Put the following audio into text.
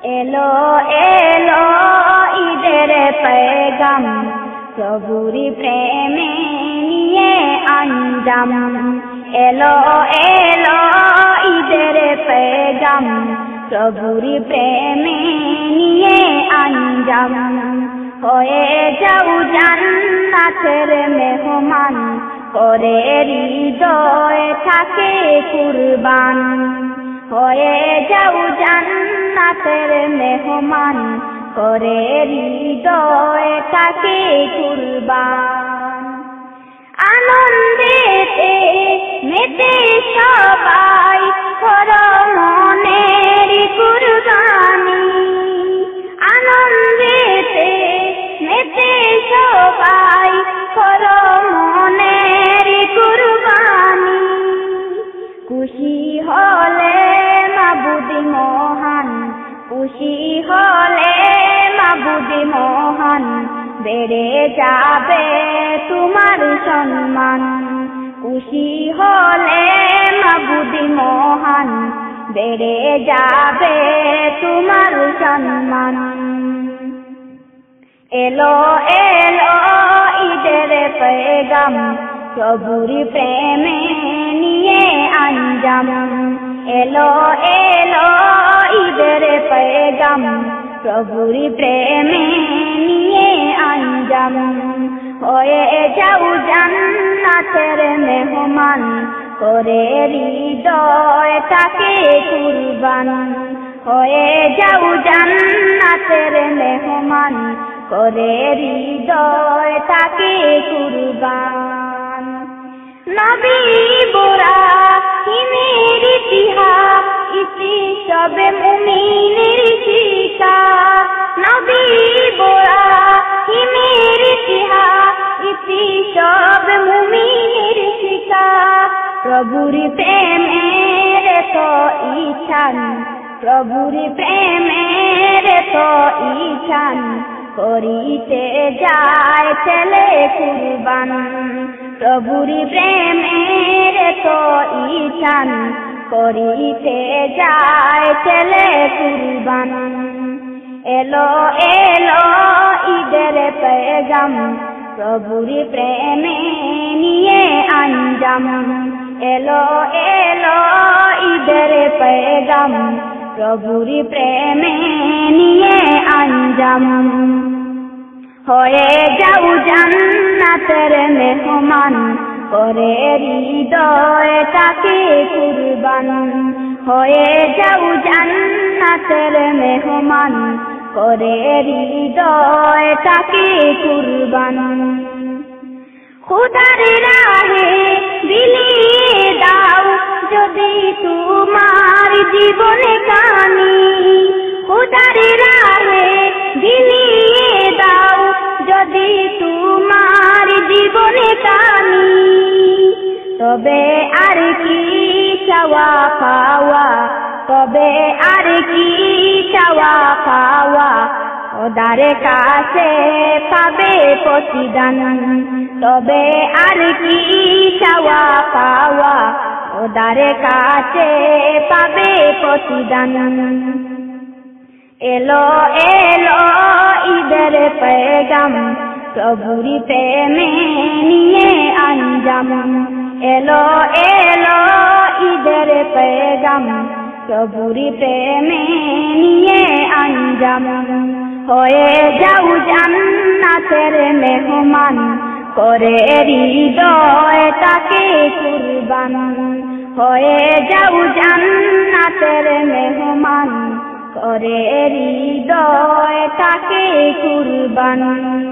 এলো এলো ঈদের পেগাম, প্রভুরি প্রেমে নিয়ে আঞ্জাম। এলো এলো ঈদের পেগাম, প্রভুরি প্রেমে নিয়ে আঞ্জাম। হয়ে যাও জান্নাতের মেহমান, করে হৃদয় থাকে কুরবান। হয়ে যাও জান্নাতের মেহমান, করে হৃদয় থাকে কুরবান। আনন্দেতে মেতে সবাই করো মনের কুরবানি। আনন্দেতে মেতে সবাই করো মনের কুরবানি। খুশি হলে মাবুদি মহান, খুশি হলে মাবুদি মহান, বেড়ে যাবে তোমার সম্মান। খুশি হলে মাবুদি মহান, বেড়ে যাবে তোমার সম্মান। এলো এলো ঈদের পেগাম, প্রভুরি প্রেমে নিয়ে আঞ্জাম। এলো এলো ঈদের পেগাম, প্রভুরি প্রেমে নিয়ে আঞ্জাম। হয়ে যাও জান্নাতের মেহমান, করে হৃদয় থাকে কুরবান। হয়ে যাও জান্নাতের মেহমান, করে হৃদয় থাকে কুরবান। নবী ইব্রাহিমের ইতিহাস, ইতি সবে মুমিনের শিক্ষা। নবী ইব্রাহিমের ইতিহাস, ইতি সবে মুমিনের শিক্ষা। প্রভুরি প্রেমের তো ইচ্ছান, প্রভুরি প্রেমের তো ইচ্ছান, করিতে যায় ছেলে কুরবান। প্রভুরি প্রেমের তো ইচ্ছান, করিতে যায় ছেলে কুরবান। এলো এলো ঈদের পেগাম, প্রভুরি প্রেমে নিয়ে আঞ্জাম। এলো এলো ঈদের পেগাম, প্রভুরি প্রেমে নিয়ে আঞ্জাম। হয়ে যাও জান্নাতের মেহমান, করে হৃদয় থাকে কুরবান। হয়ে যাও জান্নাতের মেহমান, করে হৃদয় থাকে কুরবান। খোদার রাহে বিলিয়ে দাও যদি তোমার জীবনে কানি। খোদার রাহে বিলিয়ে দাও যদি তোমার জীবনে কানি। তবে আর কি চাওয়া পাওয়া, তবে আর কি চাওয়া পাওয়া, খোদার কাছে পাবে প্রতিদান। তবে আর কি চাওয়া পাওয়া, খোদার কাছে পাবে প্রতিদান। এলো এলো ঈদের পেগাম, প্রভুরি প্রেমে নিয়ে আঞ্জাম। এলো এলো ঈদের পেগাম, প্রভুরি প্রেমে নিয়ে আঞ্জাম। হয়ে যাও জান্নাতের মেহমান, করে হৃদয় থাকে কুরবান। হয়ে যাও জান্নাতের মেহমান, করে হৃদয় থাকে কুরবান।